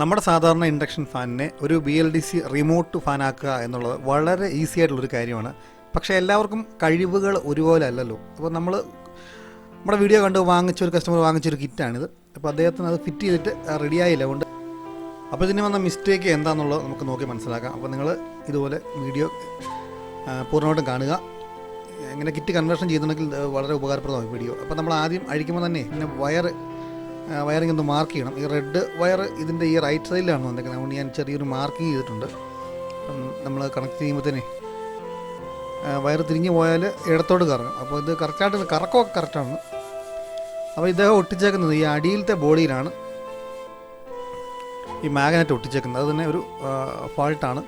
നമ്മുടെ സാധാരണ ഇൻഡക്ഷൻ ഫാനിനെ ഒരു BLDC റിമോട്ട് ഫാനാക്കുക എന്നുള്ളത് വളരെ ഈസി ആയിട്ടുള്ളൊരു കാര്യമാണ്. പക്ഷേ എല്ലാവർക്കും കഴിവുകൾ ഒരുപോലെ അല്ലല്ലോ. അപ്പോൾ നമ്മുടെ വീഡിയോ കണ്ട് വാങ്ങിച്ചൊരു കസ്റ്റമർ വാങ്ങിച്ചൊരു കിറ്റാണിത്. അപ്പോൾ അദ്ദേഹത്തിന് അത് ഫിറ്റ് ചെയ്തിട്ട് റെഡിയായില്ല കൊണ്ട് അപ്പോൾ ഇതിന് വന്ന മിസ്റ്റേക്ക് എന്താണെന്നുള്ളത് നമുക്ക് നോക്കി മനസ്സിലാക്കാം. അപ്പോൾ നിങ്ങൾ ഇതുപോലെ വീഡിയോ പൂർണ്ണമായിട്ടും കാണുക. ഇങ്ങനെ കിറ്റ് കൺവേർഷൻ ചെയ്യുന്നുണ്ടെങ്കിൽ വളരെ ഉപകാരപ്രദമായി വീഡിയോ. അപ്പോൾ നമ്മൾ ആദ്യം അഴിക്കുമ്പോൾ തന്നെ പിന്നെ വയറിംഗ് ഒന്ന് മാർക്ക് ചെയ്യണം. ഈ റെഡ് വയർ ഇതിൻ്റെ ഈ റൈറ്റ് സൈഡിലാണ് വന്നേക്കുന്നത്. അതുകൊണ്ട് ഞാൻ ചെറിയൊരു മാർക്കിങ് ചെയ്തിട്ടുണ്ട്. നമ്മൾ കണക്ട് ചെയ്യുമ്പോൾ തന്നെ വയർ തിരിഞ്ഞു പോയാൽ ഇടത്തോട്ട് കറങ്ങും. അപ്പോൾ ഇത് കറക്റ്റായിട്ട് കറക്കമൊക്കെ കറക്റ്റാണ്. അപ്പോൾ ഇദ്ദേഹം ഒട്ടിച്ചേക്കുന്നത് ഈ അടിയിലത്തെ ബോഡിയിലാണ് ഈ മാഗ്നറ്റ് ഒട്ടിച്ചേക്കുന്നത്. അത് തന്നെ ഒരു ഫാൾട്ടാണ്.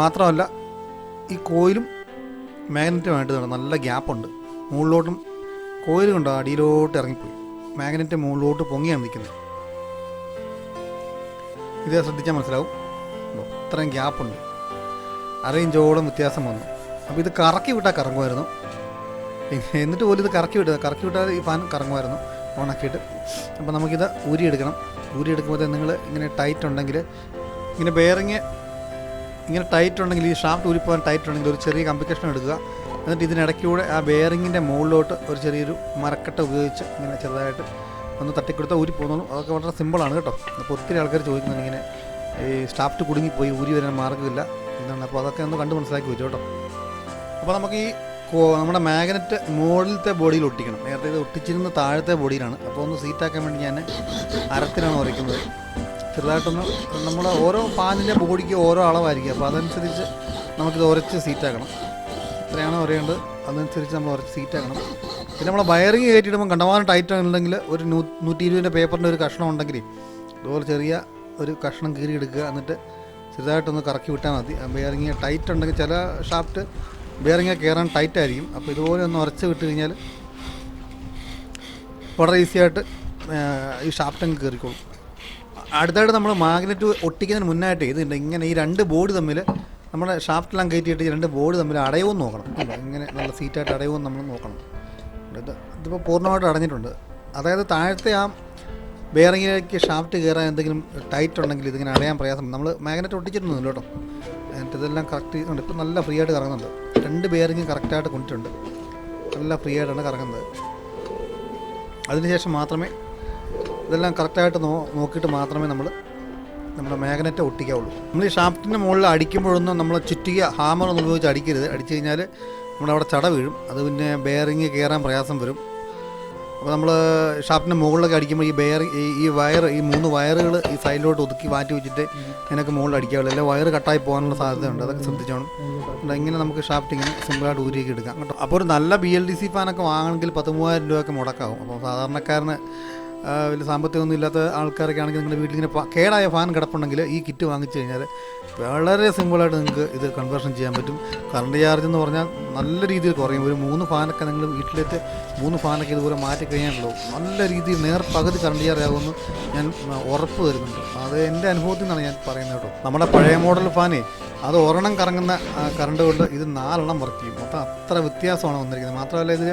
മാത്രമല്ല ഈ കോയിലും മാഗ്നറ്റുമായിട്ട് നല്ല ഗ്യാപ്പുണ്ട്. മുകളിലോട്ടും കോയിൽ കൊണ്ടോ അടിയിലോട്ട് ഇറങ്ങിപ്പോയി. മാഗ്നറ്റ് മുകളിലോട്ട് പൊങ്ങിയാണ് നിൽക്കുന്നത്. ഇത് ശ്രദ്ധിച്ചാൽ മനസ്സിലാവും. ഇത്രയും ഗ്യാപ്പുണ്ട്. അരയിഞ്ചോളം വ്യത്യാസം വന്നു. അപ്പോൾ ഇത് കറക്കി വിട്ടാൽ കറങ്ങുമായിരുന്നു. എന്നിട്ട് പോലും ഇത് കറക്കി വിട്ടാൽ ഈ ഫാൻ കറങ്ങുമായിരുന്നു ഓണാക്കിയിട്ട്. അപ്പോൾ നമുക്കിത് ഊരിയെടുക്കണം. ഊരിയെടുക്കുമ്പോൾ നിങ്ങൾ ഇങ്ങനെ ടൈറ്റ് ഉണ്ടെങ്കിൽ ഇങ്ങനെ ബെയറിങ് ഇങ്ങനെ ടൈറ്റ് ഉണ്ടെങ്കിൽ ഈ ഷാഫ്റ്റ് ഊരിപ്പോകാൻ ടൈറ്റ് ഉണ്ടെങ്കിൽ ഒരു ചെറിയ കമ്പിക്കേഷൻ എടുക്കുക. എന്നിട്ട് ഇതിനിടയ്ക്കൂടെ ആ ബെയറിങ്ങിൻ്റെ മുകളിലോട്ട് ഒരു ചെറിയൊരു മരക്കട്ട ഉപയോഗിച്ച് ഇങ്ങനെ ചെറുതായിട്ട് ഒന്ന് തട്ടിക്കൊടുത്താൽ ഊരി പോകുന്നു. അതൊക്കെ വളരെ സിമ്പിളാണ് കേട്ടോ. അപ്പോൾ ഒത്തിരി ആൾക്കാർ ചോദിക്കുന്നുണ്ട് ഇങ്ങനെ ഈ ഷാഫ്റ്റ് കുടുങ്ങിപ്പോയി ഊരി വരാൻ മാർഗ്ഗമില്ല എന്നാണ്. അപ്പോൾ അതൊക്കെ ഒന്ന് കണ്ട് മനസ്സിലാക്കി വെച്ചു കേട്ടോ. അപ്പോൾ നമുക്ക് ഈ നമ്മുടെ മാഗ്നറ്റ് മുകളിലത്തെ ബോഡിയിൽ ഒട്ടിക്കണം. നേരത്തെ ഇത് ഒട്ടിച്ചിരുന്ന താഴത്തെ ബോഡിയിലാണ്. അപ്പോൾ ഒന്ന് സീറ്റാക്കാൻ വേണ്ടി ഞാൻ അരത്തിലാണ് ഉരയ്ക്കുന്നത്. ചെറുതായിട്ടൊന്ന് നമ്മുടെ ഓരോ ഫാനിൻ്റെ ബോഡിക്ക് ഓരോ അളവായിരിക്കും. അപ്പോൾ അതനുസരിച്ച് നമുക്കിത് ഉരച്ച് സീറ്റാക്കണം. എത്രയാണോ ഉരയേണ്ടത് അതനുസരിച്ച് നമ്മൾ ഉരച്ച് സീറ്റാക്കണം. പിന്നെ നമ്മൾ വയറിങ് കയറ്റിയിടുമ്പോൾ കണ്ടമാനം ടൈറ്റ് ഉണ്ടെങ്കിൽ ഒരു 120 പേപ്പറിൻ്റെ ഒരു കഷ്ണം ഉണ്ടെങ്കിൽ അതുപോലെ ചെറിയ ഒരു കഷ്ണം കീറിയെടുക്കുക. എന്നിട്ട് ചെറുതായിട്ടൊന്ന് കറക്കി വിട്ടാൽ മതി. ബെയറിങ് ടൈറ്റ് ഉണ്ടെങ്കിൽ ചില ഷാഫ്റ്റ് ബെയറിങ് കയറാൻ ടൈറ്റ് ആയിരിക്കും. അപ്പോൾ ഇതുപോലെ ഒന്ന് ഉരച്ച് വിട്ട് കഴിഞ്ഞാൽ വളരെ ഈസിയായിട്ട് ഈ ഷാഫ്റ്റ് അങ്ങ് കയറിക്കോളും. അടുത്തായിട്ട് നമ്മൾ മാഗ്നറ്റ് ഒട്ടിക്കുന്നതിന് മുന്നായിട്ട് ഇതുണ്ട് ഇങ്ങനെ ഈ രണ്ട് ബോർഡ് തമ്മിൽ നമ്മുടെ ഷാഫ്റ്റെല്ലാം കയറ്റിയിട്ട് ഈ രണ്ട് ബോർഡ് തമ്മിൽ അടയുമെന്ന് നോക്കണം. ഇങ്ങനെ നല്ല സീറ്റായിട്ട് അടയുമെന്ന് നമ്മൾ നോക്കണം. ഇതിപ്പോൾ പൂർണ്ണമായിട്ട് അടഞ്ഞിട്ടുണ്ട്. അതായത് താഴത്തെ ആ ബെയറിങ്ങിലേക്ക് ഷാഫ്റ്റ് കയറാൻ എന്തെങ്കിലും ടൈറ്റ് ഉണ്ടെങ്കിൽ ഇതിങ്ങനെ അടയാൻ പ്രയാസം. നമ്മൾ മാഗ്നറ്റ് ഒട്ടിച്ചിട്ടൊന്നുമില്ല കേട്ടോ. എന്നിട്ട് ഇതെല്ലാം കറക്റ്റ് ചെയ്യുന്നുണ്ട്. ഇപ്പോൾ നല്ല ഫ്രീ ആയിട്ട് കറങ്ങുന്നുണ്ട്. രണ്ട് ബെയറിങ് കറക്റ്റായിട്ട് കൊണ്ടിട്ടുണ്ട്. നല്ല ഫ്രീ ആയിട്ടാണ് കറങ്ങുന്നത്. അതിനുശേഷം മാത്രമേ ഇതെല്ലാം കറക്റ്റായിട്ട് നോക്കിയിട്ട് മാത്രമേ നമ്മുടെ മാഗ്നറ്റ് ഒട്ടിക്കാവുള്ളൂ. നമ്മൾ ഈ ഷാഫ്റ്റിൻ്റെ മുകളിൽ അടിക്കുമ്പോഴൊന്നും നമ്മൾ ചുറ്റിക ഹാമറൊന്നും ഉപയോഗിച്ച് അടിക്കരുത്. അടിച്ചു കഴിഞ്ഞാൽ നമ്മളവിടെ ചട വീഴും. അത് പിന്നെ ബെയറിങ് കയറാൻ പ്രയാസം വരും. അപ്പോൾ നമ്മൾ ഷാഫ്റ്റിൻ്റെ മുകളിലൊക്കെ അടിക്കുമ്പോൾ ഈ വയർ ഈ 3 വയറുകൾ ഈ സൈഡിലോട്ട് ഒതുക്കി മാറ്റി വെച്ചിട്ട് അതിനൊക്കെ മുകളിൽ അടിക്കാവുള്ളൂ. അല്ലെങ്കിൽ വയർ കട്ടായി പോകാനുള്ള സാധ്യതയുണ്ട്. അതൊക്കെ ശ്രദ്ധിച്ചോണം. ഇങ്ങനെ നമുക്ക് ഷാഫ്റ്റ് ഇങ്ങനെ സിമ്പിളായിട്ട് ഊരിയൊക്കെ എടുക്കാം കേട്ടോ. അപ്പോൾ ഒരു നല്ല BLDC ഫാനൊക്കെ വാങ്ങണമെങ്കിൽ 10,000-3000 രൂപയൊക്കെ മുടക്കാവും. അപ്പോൾ സാധാരണക്കാരന് വലിയ സാമ്പത്തികമൊന്നും ഇല്ലാത്ത ആൾക്കാരൊക്കെ ആണെങ്കിൽ നിങ്ങളുടെ വീട്ടിലിങ്ങനെ കേടായ ഫാൻ കിടപ്പുണ്ടെങ്കിൽ ഈ കിറ്റ് വാങ്ങിച്ചു കഴിഞ്ഞാൽ വളരെ സിമ്പിളായിട്ട് നിങ്ങൾക്ക് ഇത് കൺവേർഷൻ ചെയ്യാൻ പറ്റും. കറണ്ട് ചാർജ് എന്ന് പറഞ്ഞാൽ നല്ല രീതിയിൽ കുറയും. ഒരു 3 ഫാനൊക്കെ നിങ്ങൾ വീട്ടിലേക്ക് 3 ഫാനൊക്കെ ഇതുപോലെ മാറ്റി കഴിഞ്ഞാലുള്ളൂ നല്ല രീതിയിൽ പകുതി കറണ്ട് ചാർജ് ആകുമെന്ന് ഞാൻ ഉറപ്പ് തരുന്നുണ്ട്. അത് എൻ്റെ അനുഭവത്തിൽ നിന്നാണ് ഞാൻ പറയുന്നത് കേട്ടോ. നമ്മുടെ പഴയ മോഡൽ ഫാനേ അത് ഒരെണ്ണം കറങ്ങുന്ന കറണ്ട് കൊണ്ട് ഇത് 4 വർക്ക് ചെയ്യും. മൊത്തം അത്ര വ്യത്യാസമാണ് വന്നിരിക്കുന്നത്. മാത്രമല്ല ഇതിൽ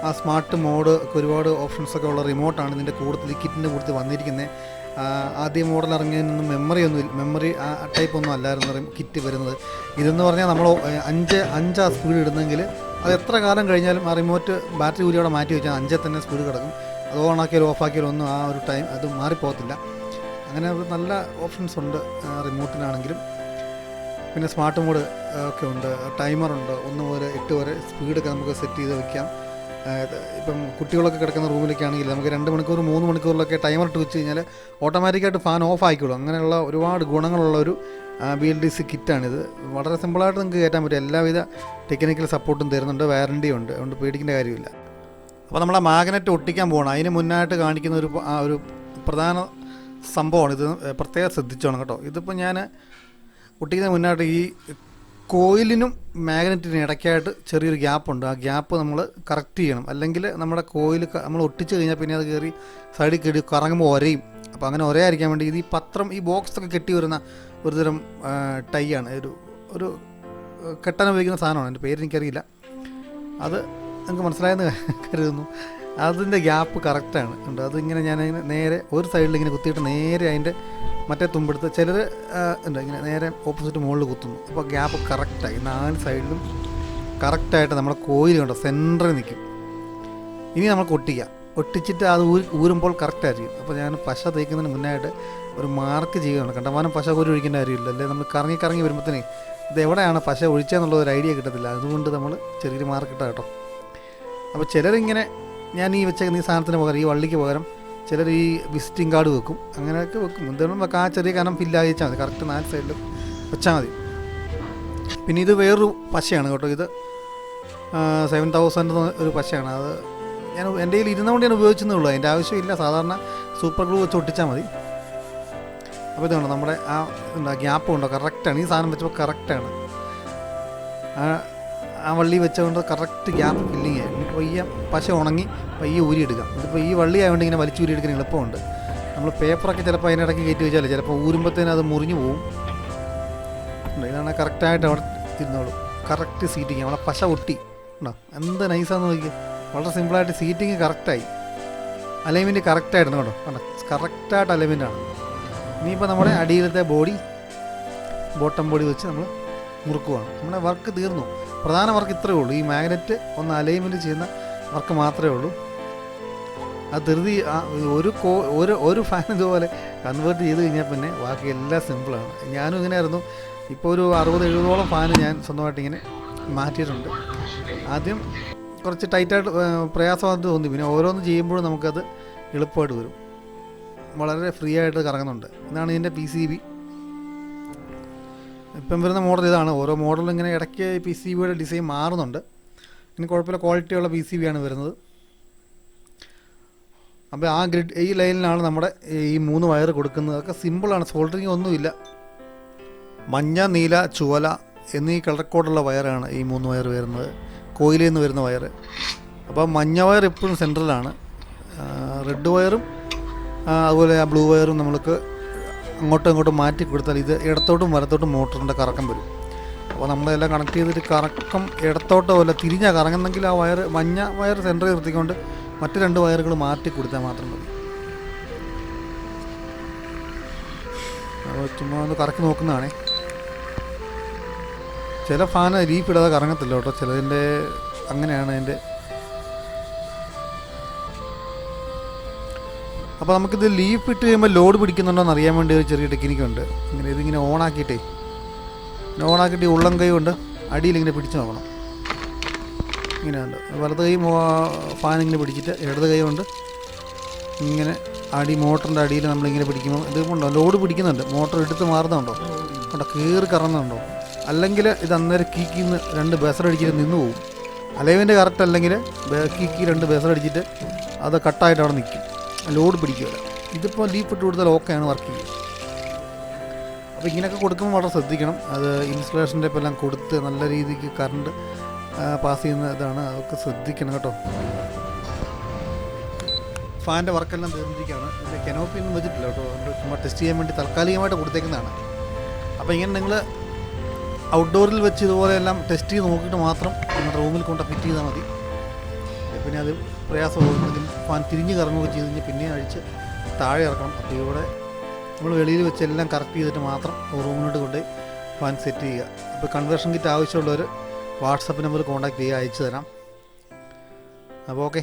ആ സ്മാർട്ട് മോഡ് ഒക്കെ ഒരുപാട് ഓപ്ഷൻസൊക്കെ ഉള്ള റിമോട്ടാണ് ഇതിൻ്റെ കൂടുതൽ കിറ്റിൻ്റെ കൂടുതൽ വന്നിരിക്കുന്നത്. ആദ്യ മോഡൽ ഇറങ്ങിയതിനൊന്നും മെമ്മറി ആ ടൈപ്പൊന്നും അല്ലായിരുന്നു കിറ്റ് വരുന്നത്. ഇതെന്ന് പറഞ്ഞാൽ നമ്മൾ 5 സ്പീഡ് ഇടുന്നെങ്കിൽ അത് എത്ര കാലം കഴിഞ്ഞാലും ആ റിമോട്ട് ബാറ്ററി ഊരിയോടെ മാറ്റി വെച്ചാൽ 5 തന്നെ സ്പീഡ് കിടക്കും. അത് ഓണാക്കിയാലും ഓഫാക്കിയാലും ഒന്നും ആ ഒരു ടൈം അത് മാറിപ്പോകത്തില്ല. അങ്ങനെ ഒരു നല്ല ഓപ്ഷൻസ് ഉണ്ട് റിമോട്ടിനാണെങ്കിലും. പിന്നെ സ്മാർട്ട് മോഡ് ഒക്കെ ഉണ്ട്. ടൈമറുണ്ട്. 1 മുതൽ 8 വരെ സ്പീഡൊക്കെ നമുക്ക് സെറ്റ് ചെയ്ത് വയ്ക്കാം. ഇപ്പം കുട്ടികളൊക്കെ കിടക്കുന്ന റൂമിലൊക്കെ ആണെങ്കിൽ നമുക്ക് 2 മണിക്കൂർ 3 മണിക്കൂറിലൊക്കെ ടൈമർ ഇട്ട് വെച്ച് കഴിഞ്ഞാൽ ഓട്ടോമാറ്റിക്കായിട്ട് ഫാൻ ഓഫ് ആയിക്കോളും. അങ്ങനെയുള്ള ഒരുപാട് ഗുണങ്ങളുള്ള ഒരു BLDC കിറ്റാണിത്. വളരെ സിമ്പിളായിട്ട് നിങ്ങൾക്ക് കയറ്റാൻ പറ്റും. എല്ലാവിധ ടെക്നിക്കൽ സപ്പോർട്ടും തരുന്നുണ്ട്. വാറണ്ടിയും ഉണ്ട്. അതുകൊണ്ട് പേടിക്കേണ്ട കാര്യമില്ല. അപ്പോൾ നമ്മളെ മാഗ്നറ്റ് ഒട്ടിക്കാൻ പോകണം. അതിന് മുന്നായിട്ട് കാണിക്കുന്ന ഒരു പ്രധാന സംഭവമാണ്. ഇത് പ്രത്യേകം ശ്രദ്ധിച്ചോണം കേട്ടോ. ഇതിപ്പോൾ ഞാൻ ഒട്ടിക്കുന്നതിന് മുന്നായിട്ട് ഈ കോയിലിനും മാഗ്നറ്റിനും ഇടയ്ക്കായിട്ട് ചെറിയൊരു ഗ്യാപ്പുണ്ട്. ആ ഗ്യാപ്പ് നമ്മൾ കറക്റ്റ് ചെയ്യണം. അല്ലെങ്കിൽ നമ്മുടെ കോയിൽ നമ്മൾ ഒട്ടിച്ച് കഴിഞ്ഞാൽ പിന്നെ അത് കയറി സൈഡിൽ കയറി കറങ്ങുമ്പോൾ ഒരയും. അപ്പോൾ അങ്ങനെ ഒരയായിരിക്കാൻ വേണ്ടി ഇത് ഈ പത്രം ഈ ബോക്സൊക്കെ കെട്ടി വരുന്ന ഒരുതരം ടൈ ആണ്. ഒരു കെട്ടാൻ ഉപയോഗിക്കുന്ന സാധനമാണ്. എൻ്റെ പേര് എനിക്കറിയില്ല. അത് നിങ്ങൾക്ക് മനസ്സിലായെന്ന് കരുതുന്നു. അതിൻ്റെ ഗ്യാപ്പ് കറക്റ്റാണ് ഉണ്ട്. അതിങ്ങനെ ഞാനിങ്ങനെ നേരെ ഒരു സൈഡിൽ ഇങ്ങനെ കുത്തിയിട്ട് നേരെ അതിൻ്റെ മറ്റേ തുമ്പെടുത്ത് ചിലർ എന്താ ഇങ്ങനെ നേരെ ഓപ്പോസിറ്റ് മുകളിൽ കുത്തുന്നു. അപ്പോൾ ഗ്യാപ്പ് കറക്റ്റായി 4 സൈഡിലും കറക്റ്റായിട്ട് നമ്മുടെ കോയിൽ കണ്ടോ സെൻറ്ററിൽ നിൽക്കും. ഇനി നമുക്ക് ഒട്ടിച്ചിട്ട് അത് ഊരുമ്പോൾ കറക്റ്റായിരിക്കും. അപ്പോൾ ഞാൻ പശ തേക്കുന്നതിന് മുന്നായിട്ട് ഒരു മാർക്ക് ചെയ്യുകയാണ്. കണ്ടമാനം പശ കോരി ഒഴിക്കേണ്ട കാര്യമില്ല. അല്ലേ നമ്മൾ കറങ്ങി വരുമ്പോഴത്തേനെ ഇത് എവിടെയാണ് പശ ഒഴിച്ചതെന്നുള്ളത് ഒരു ഐഡിയ കിട്ടത്തില്ല. അതുകൊണ്ട് നമ്മൾ ചെറിയൊരു മാർക്ക് ഇട്ടാൽ കേട്ടോ. അപ്പോൾ ചിലരിങ്ങനെ ഞാൻ ഈ വെച്ചേക്കുന്ന ഈ സാധനത്തിന് പകരം ഈ വള്ളിക്ക് പകരം ചിലർ ഈ വിസിറ്റിംഗ് കാർഡ് വെക്കും. അങ്ങനെയൊക്കെ വെക്കും. എന്തെങ്കിലും വെക്കാം. ആ ചെറിയ കനം ഫില്ലായി വെച്ചാൽ മതി. കറക്റ്റ് 4 സൈഡിലും വെച്ചാൽ മതി. പിന്നെ ഇത് വേറൊരു പശയാണ് കേട്ടോ. ഇത് 7000 ഒരു പശയാണ്. അത് ഞാൻ എൻ്റെ കയ്യിൽ ഇരുന്നുകൊണ്ട് ഞാൻ ഉപയോഗിച്ചെന്നേ ഉള്ളൂ. അതിൻ്റെ ആവശ്യമില്ല. സാധാരണ സൂപ്പർ ഗ്ലൂ വെച്ച് ഒട്ടിച്ചാൽ മതി. അപ്പോൾ ഇതുകൊണ്ട് നമ്മുടെ എന്താ ഗ്യാപ്പ് ഉണ്ടോ കറക്റ്റാണ്. ഈ സാധനം വെച്ചപ്പോൾ കറക്റ്റാണ്. ആ വള്ളി വെച്ചുകൊണ്ട് കറക്റ്റ് ഗ്യാപ്പ് ഫില്ലിങ് ആയി. ഇനി പയ്യെ പശ ഉണങ്ങി പയ്യെ ഊരിയെടുക്കാം. ഇതിപ്പോൾ ഈ വള്ളി ആയതുകൊണ്ട് ഇങ്ങനെ വലിച്ചു ഊരിയെടുക്കാൻ എളുപ്പമുണ്ട്. നമ്മൾ പേപ്പറൊക്കെ ചിലപ്പോൾ അതിനിടയ്ക്ക് കയറ്റി വെച്ചാൽ ചിലപ്പോൾ ഊരുമ്പോഴത്തേനും അത് മുറിഞ്ഞു പോവും. ഇതാണ് കറക്റ്റായിട്ട് അവിടെ ഇരുന്നോളൂ. Correct seating. നമ്മളെ പശ ഒട്ടി ഉണ്ടോ എന്ത് നൈസാന്ന് നോക്കി. വളരെ സിമ്പിളായിട്ട് സീറ്റിങ് കറക്റ്റായി. അലൈൻമെൻറ്റ് കറക്റ്റായിരുന്നു കേട്ടോ. കണ്ടോ കറക്റ്റായിട്ട് അലൈൻമെൻറ്റാണ്. ഇനിയിപ്പോൾ നമ്മുടെ അടിയിലത്തെ ബോട്ടം ബോഡി വെച്ച് നമ്മൾ മുറുക്കുവാണ്. നമ്മുടെ വർക്ക് തീർന്നു. പ്രധാന വർക്ക് ഇത്രയേ ഉള്ളൂ. ഈ മാഗ്നറ്റ് ഒന്ന് അലൈൻമെൻറ്റ് ചെയ്യുന്ന വർക്ക് മാത്രമേ ഉള്ളൂ. അത് ധൃതി ഒരു ഫാൻ ഇതുപോലെ കൺവേർട്ട് ചെയ്ത് കഴിഞ്ഞാൽ പിന്നെ ബാക്കി എല്ലാം സിമ്പിളാണ്. ഞാനും ഇങ്ങനെയായിരുന്നു. ഇപ്പോൾ ഒരു 60-70ഓളം ഫാന് ഞാൻ സ്വന്തമായിട്ട് ഇങ്ങനെ മാറ്റിയിട്ടുണ്ട്. ആദ്യം കുറച്ച് ടൈറ്റായിട്ട് പ്രയാസമായിട്ട് തോന്നി. പിന്നെ ഓരോന്ന് ചെയ്യുമ്പോഴും നമുക്കത് എളുപ്പമായിട്ട് വരും. വളരെ ഫ്രീ ആയിട്ട് കറങ്ങുന്നുണ്ട്. ഇതാണ് ഇതിൻ്റെ PCB. ഇപ്പം വരുന്ന മോഡൽ ഇതാണ്. ഓരോ മോഡലും ഇങ്ങനെ ഇടയ്ക്ക് PCBയുടെ ഡിസൈൻ മാറുന്നുണ്ട്. ഇനി കുഴപ്പമില്ല, ക്വാളിറ്റിയുള്ള PCB ആണ് വരുന്നത്. അപ്പോൾ ആ ഈ ലൈനിലാണ് നമ്മുടെ ഈ 3 വയർ കൊടുക്കുന്നത്. അതൊക്കെ സിമ്പിളാണ്. സോൾഡറിങ് ഒന്നുമില്ല. മഞ്ഞ, നീല, ചുവല എന്നീ കളർ കോഡുള്ള വയറാണ് ഈ 3 വയർ വരുന്നത്. കോയിലിൽ നിന്ന് വരുന്ന വയർ. അപ്പോൾ മഞ്ഞ വയർ എപ്പോഴും സെൻട്രലാണ്. റെഡ് വയറും അതുപോലെ ആ ബ്ലൂ വയറും നമ്മൾക്ക് അങ്ങോട്ടും ഇങ്ങോട്ടും മാറ്റി കൊടുത്താൽ ഇത് ഇടത്തോട്ടും വലത്തോട്ടും മോട്ടറിൻ്റെ കറക്കം വരും. അപ്പോൾ നമ്മളെല്ലാം കണക്ട് ചെയ്തിട്ട് കറക്കം ഇടത്തോട്ടോ അല്ല തിരിഞ്ഞാൽ കറങ്ങുന്നെങ്കിൽ ആ മഞ്ഞ വയർ സെൻറ്ററിൽ നിർത്തിക്കൊണ്ട് മറ്റ് 2 വയറുകൾ മാറ്റി കൊടുത്താൽ മാത്രം മതി. അപ്പോൾ ചുമ്മാ ഒന്ന് കറക്കി നോക്കുന്നതാണേ. ചില ഫാന് ലീഫ് ഇടാതെ കറങ്ങത്തില്ല കേട്ടോ. ചിലതിൻ്റെ അങ്ങനെയാണ് അതിൻ്റെ. അപ്പോൾ നമുക്കിത് ലീഫ് ഇട്ട് കഴിയുമ്പോൾ ലോഡ് പിടിക്കുന്നുണ്ടോ എന്ന് അറിയാൻ വേണ്ടി ഒരു ചെറിയ ടെക്നിക്കുണ്ട്. ഇതിങ്ങനെ ഓണാക്കിയിട്ടേ ഈ ഉള്ളം കൈ കൊണ്ട് അടിയിലിങ്ങനെ പിടിച്ച് നോക്കണം. ഇങ്ങനെയുണ്ട്. വലത് കൈ ഫാൻ ഇങ്ങനെ പിടിച്ചിട്ട് ഇടത് കൈ കൊണ്ട് ഇങ്ങനെ മോട്ടറിൻ്റെ അടിയിൽ നമ്മളിങ്ങനെ പിടിക്കുമ്പോൾ ഇത് കൊണ്ടോ ലോഡ് പിടിക്കുന്നുണ്ട്. മോട്ടർ എടുത്ത് മാറുന്നുണ്ടോ കേട്ടോ, കീറി കറങ്ങുന്നുണ്ടോ. അല്ലെങ്കിൽ ഇത് അന്നേരം കീക്കിന്ന് 2 ബസറടിച്ചിട്ട് നിന്ന് പോകും. അലൈൻമെൻറ്റ് കറക്റ്റ് അല്ലെങ്കിൽ കീക്കി 2 ബസറടിച്ചിട്ട് അത് കട്ടായിട്ട് അവിടെ നിൽക്കും. ലോഡ് പിടിക്കുകയില്ല. ഇതിപ്പോൾ ലീഫ് ഇട്ട് കൊടുത്താൽ ഓക്കെയാണ് വർക്ക് ചെയ്യുക. അപ്പോൾ ഇങ്ങനെയൊക്കെ കൊടുക്കുമ്പോൾ വളരെ ശ്രദ്ധിക്കണം. അത് ഇൻസുലേഷൻ്റെ ഇപ്പോൾ എല്ലാം കൊടുത്ത് നല്ല രീതിക്ക് കറണ്ട് പാസ് ചെയ്യുന്ന ഇതാണ്. അതൊക്കെ ശ്രദ്ധിക്കണം കേട്ടോ. ഫാൻ്റെ വർക്കെല്ലാം തീർന്നിരിക്കുകയാണ്. ഇതിൻ്റെ കനോപ്പി ഒന്നും വെച്ചിട്ടില്ല കേട്ടോ. ചുമ്മാ ടെസ്റ്റ് ചെയ്യാൻ വേണ്ടി താൽക്കാലികമായിട്ട് കൊടുത്തേക്കുന്നതാണ്. അപ്പോൾ ഇങ്ങനെ നിങ്ങൾ ഔട്ട്ഡോറിൽ വെച്ച് ഇതുപോലെയെല്ലാം ടെസ്റ്റ് ചെയ്ത് നോക്കിയിട്ട് മാത്രം നിങ്ങളുടെ റൂമിൽ കൊണ്ട് ഫിറ്റ് ചെയ്താൽ മതി. പിന്നെ അത് പ്രയാസമാകും. ഫാൻ തിരിഞ്ഞ് കറങ്ങുകയൊക്കെ ചെയ്ത് കഴിഞ്ഞാൽ പിന്നെ അഴിച്ച് താഴെ ഇറക്കണം. അപ്പോൾ ഇവിടെ നമ്മൾ വെളിയിൽ വെച്ച് എല്ലാം കറക്റ്റ് ചെയ്തിട്ട് മാത്രം റൂമിലോട്ട് കൊണ്ടുപോയി ഫാൻ സെറ്റ് ചെയ്യുക. അപ്പോൾ കൺവേർഷൻ കിറ്റ് ആവശ്യമുള്ളവർ വാട്സപ്പ് നമ്പർ കോൺടാക്റ്റ് ചെയ്യുക, അയച്ചു തരാം. അപ്പോൾ ഓക്കെ.